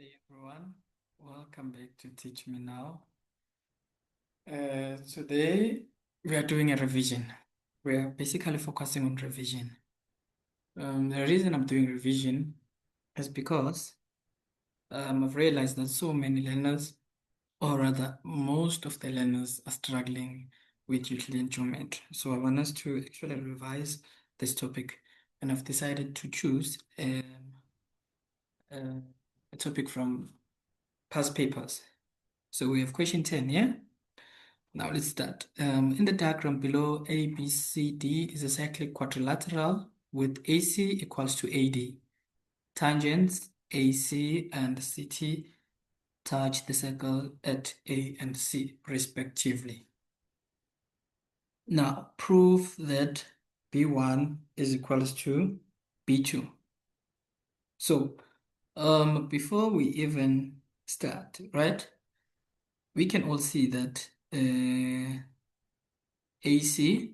day, everyone. Welcome back to Teach Me Now. Today, we are doing a revision. We are basically focusing on revision. The reason I'm doing revision is because I've realized that so many learners, or rather, most of the learners, are struggling with Euclidean geometry. So I want us to actually revise this topic, and I've decided to choose a topic from past papers. So we have question 10, yeah? Now let's start. In the diagram below, ABCD is a cyclic quadrilateral with AC equals to AD. Tangents AC and CT touch the circle at A and C respectively. Now prove that B1 is equals to B2. So before we even start, right, we can all see that AC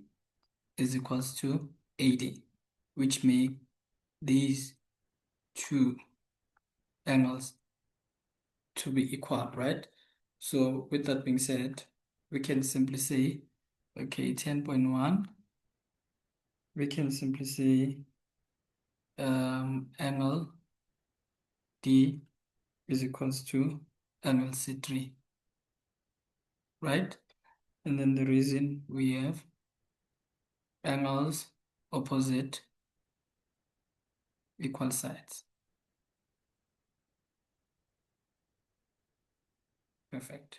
is equals to AD, which make these two angles to be equal, right? So with that being said, we can simply say, okay, 10.1, we can simply say angle D is equals to angle C3, right? And then the reason we have angles opposite equal sides. Perfect.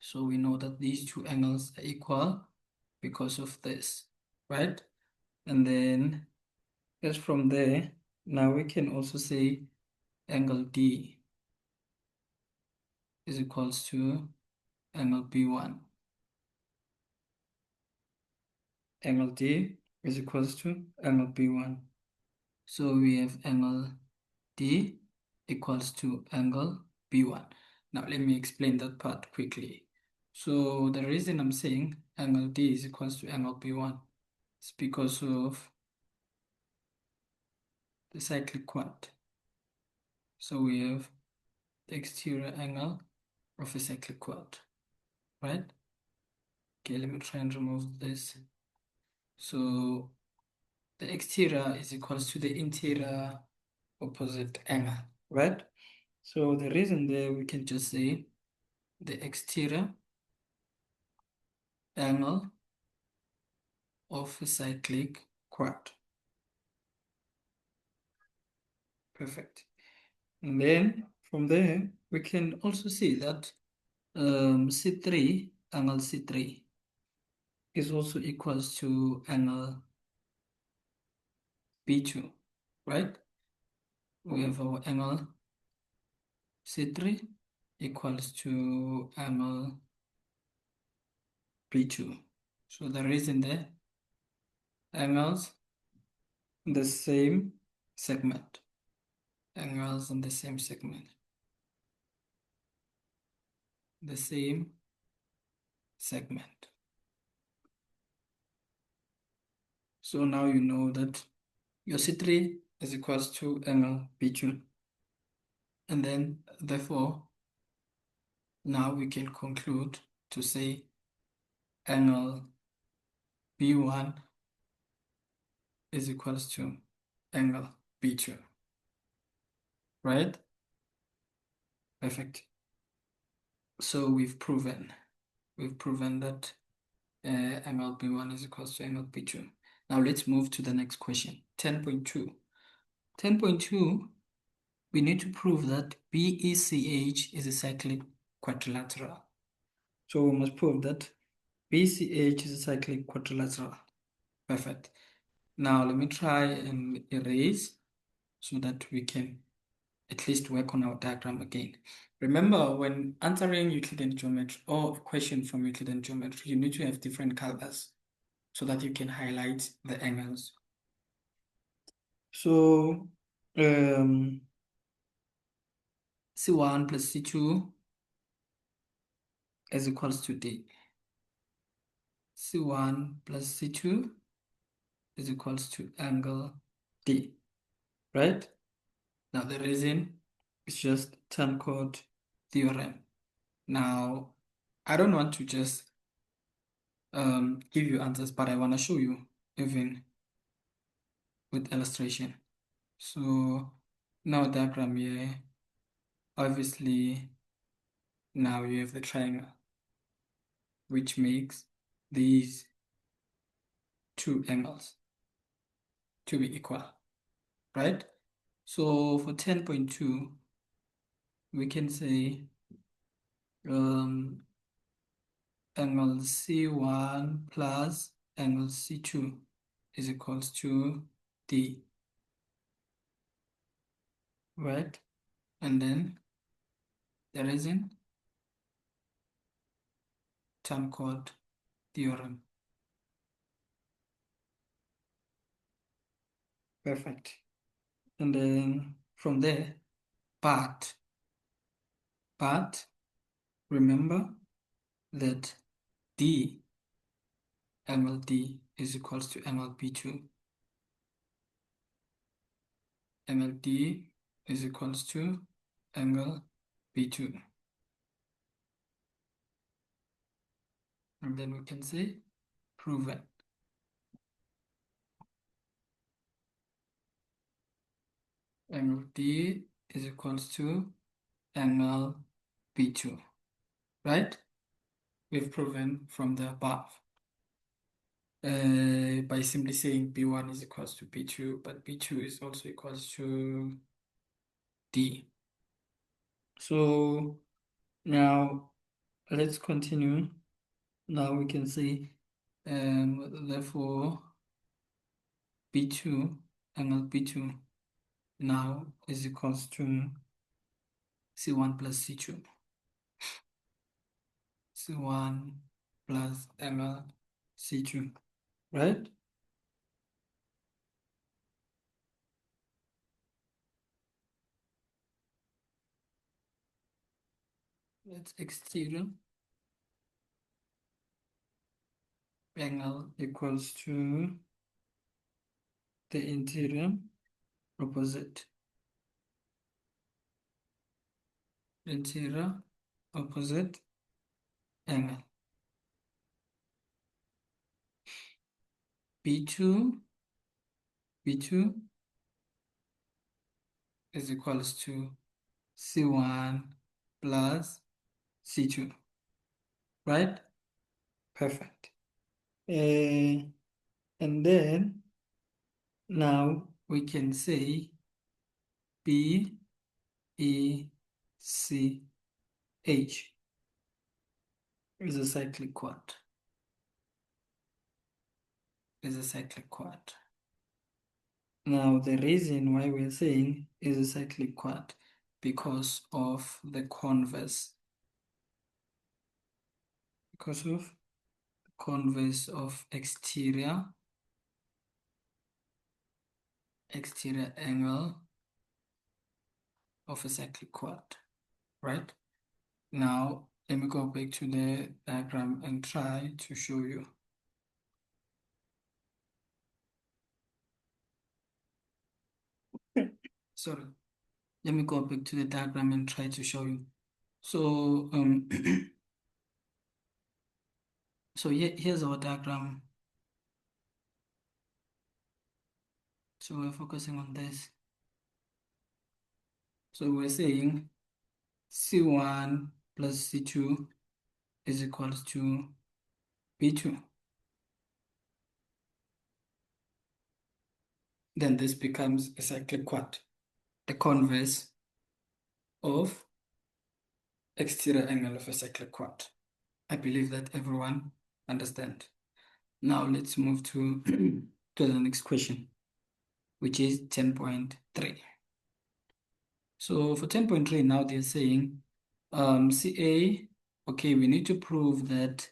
So we know that these two angles are equal because of this, right? And then as from there, now we can also say angle D is equals to angle B1. Angle D is equals to angle B1. So we have angle D equals to angle B1. Now let me explain that part quickly. So the reason I'm saying angle D is equals to angle B1 is because of the cyclic quad. So we have the exterior angle of a cyclic quad, right? Okay, let me try and remove this. So the exterior is equals to the interior opposite angle, right? So the reason there, we can just say the exterior angle of a cyclic quad. Perfect. And then from there, we can also see that C3, angle C3 is also equals to angle B2, right? We have our angle C3 equals to angle B2. So the reason there, angles in the same segment. Angles in the same segment. The same segment. So now you know that your C3 is equals to angle B2. And then, therefore, now we can conclude to say angle B1 is equals to angle B2. Right? Perfect. So we've proven that angle B1 is equals to angle B2. Now let's move to the next question, 10.2. 10.2, we need to prove that BECH is a cyclic quadrilateral. So we must prove that BCH is a cyclic quadrilateral. Perfect. Now let me try and erase so that we can at least work on our diagram again. Remember, when answering Euclidean geometry or a question from Euclidean geometry, you need to have different colors so that you can highlight the angles. So C1 plus C2 is equals to D. C1 plus C2 is equals to angle D, right? Now the reason is just term called theorem. Now, I don't want to just give you answers, but I want to show you even with illustration. So now diagram here, obviously now you have the triangle, which makes these two angles to be equal, right? So for 10.2, we can say angle C1 plus angle C2 is equals to D, right? And then there is a term called theorem. Perfect. And then from there, but remember that D, angle D is equals to angle B2. Angle D is equals to angle B2. And then we can say proven. Angle D is equals to angle B2, right? We've proven from the above by simply saying B1 is equals to B2, but B2 is also equals to D. So now let's continue. Now we can say therefore B2, angle B2 now is equals to C1 plus C2. C1 plus angle C2, right? That's exterior angle equals to the interior opposite. Interior opposite angle. B2 is equals to C1 plus C2, right? Perfect. And then now we can say B, E, C, H is a cyclic quad. Is a cyclic quad. Now the reason why we're saying is a cyclic quad because of the converse. Because of the converse of exterior angle of a cyclic quad, right? Now, let me go back to the diagram and try to show you. Sorry. Let me go back to the diagram and try to show you. So, so here's our diagram. So we're focusing on this. So we're saying C1 plus C2 is equals to B2. Then this becomes a cyclic quad, the converse of exterior angle of a cyclic quad. I believe that everyone understands. Now let's move to, to the next question, which is 10.3. So for 10.3, now they're saying CA, okay, we need to prove that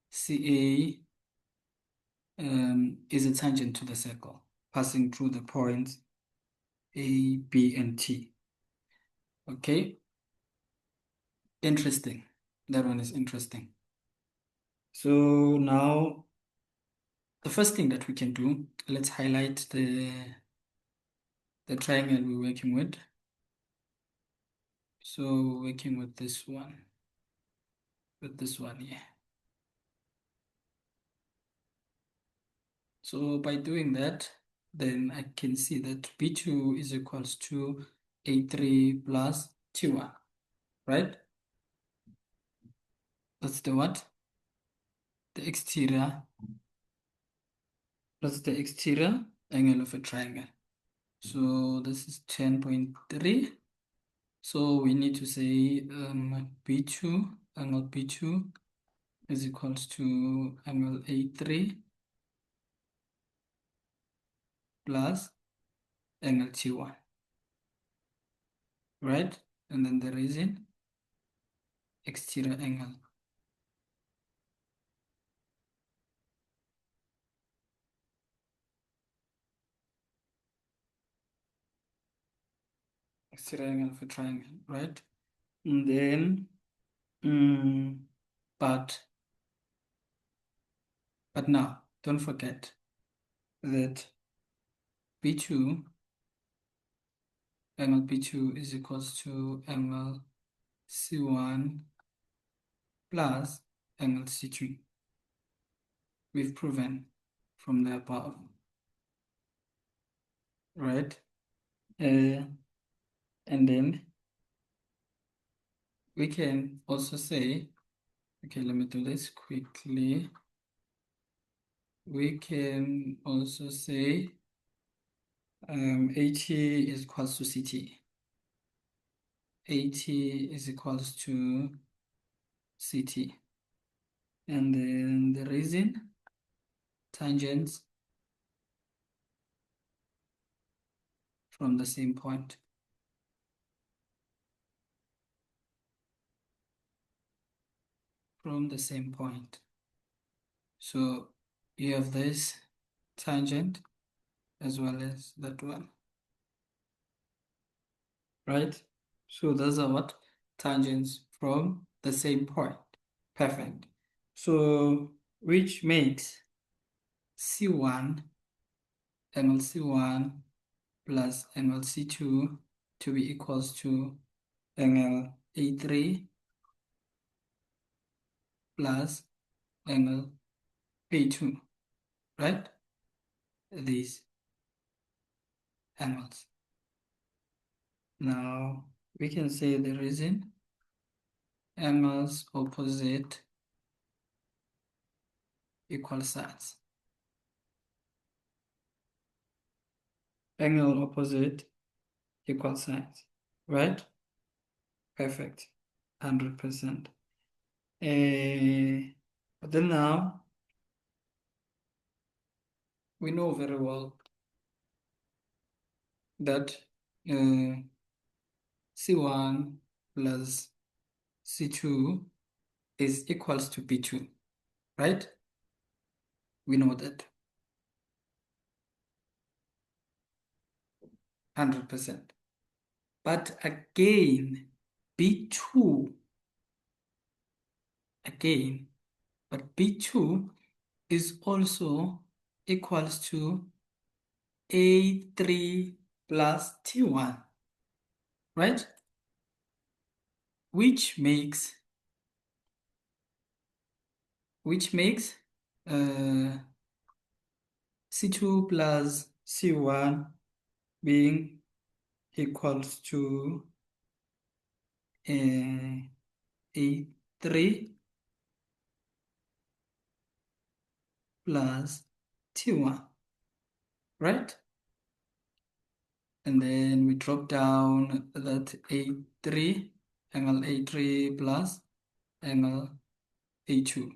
CA is a tangent to the circle, passing through the points A, B, and T. Okay, interesting. That one is interesting. So now, the first thing that we can do, let's highlight the triangle we're working with. So working with this one here. So by doing that, then I can see that B2 is equals to A3 plus T1, right? That's the what? The exterior. That's the exterior angle of a triangle. So this is 10.3. So we need to say B2, angle B2 is equals to angle A3 plus angle T1, right? And then the reason, exterior angle. Exterior angle of a triangle, right? And then, but now, don't forget that B2, angle B2 is equals to angle C1 plus angle C2. We've proven from the above, right? And then we can also say, okay, let me do this quickly. We can also say AT is equals to CT. AT is equals to CT. And then the reason, tangents from the same point. From the same point. So you have this tangent as well as that one, right? So those are what? Tangents from the same point. Perfect. So which makes C1, angle C1 plus angle C2 to be equals to angle A3 plus angle A2, right? These angles. Now we can say the reason, angles opposite equal sides. Angle opposite equal sides, right? Perfect, 100%. But then now we know very well that C1 plus C2 is equals to B2, right? We know that 100%. But again, B2, but B2 is also equals to A3 plus T1, right? Which makes C2 plus C1 being equals to A3 plus T1, right? And then we drop down that A3, angle A3 plus angle A2.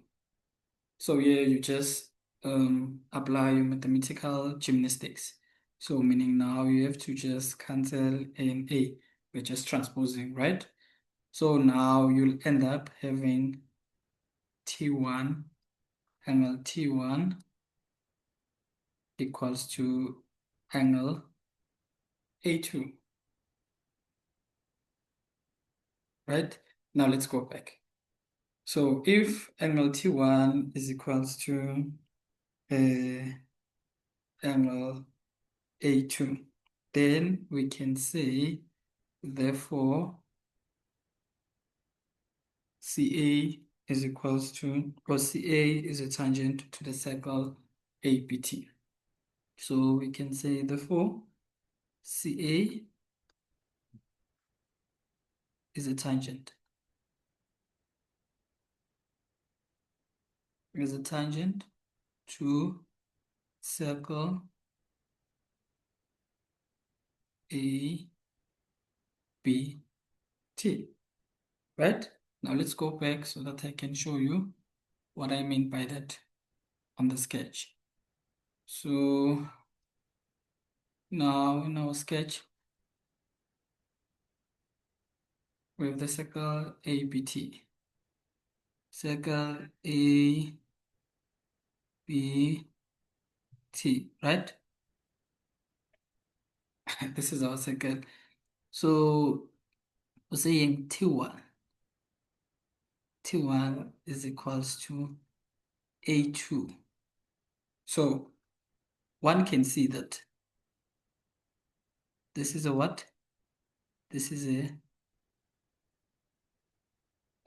So here you just apply your mathematical gymnastics. So meaning now you have to just cancel an A. We're just transposing, right? So now you'll end up having T1, angle T1 equals to angle A2, right? Now let's go back. So if angle T1 is equals to angle A2, then we can say, therefore, CA is equals to, or CA is a tangent to the circle ABT. So we can say, therefore, CA is a tangent. Is a tangent to circle ABT. Right? Now let's go back so that I can show you what I mean by that on the sketch. So now in our sketch, we have the circle ABT. Circle ABT, right? This is our circle. So we're saying T1. T1 is equals to A2. So one can see that this is a what? This is a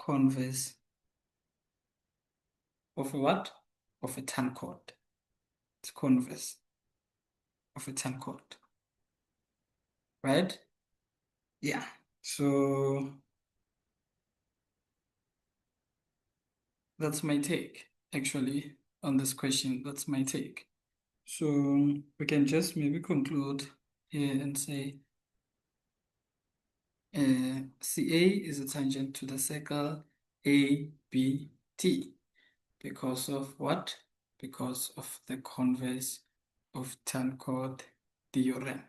converse of a what? Of a tan chord. It's converse of a tan chord. Right? Yeah. So that's my take, actually, on this question. That's my take. So we can just maybe conclude here and say CA is a tangent to the circle ABT. Because of what? Because of the converse of tan chord theorem.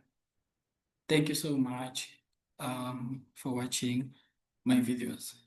Thank you so much for watching my videos.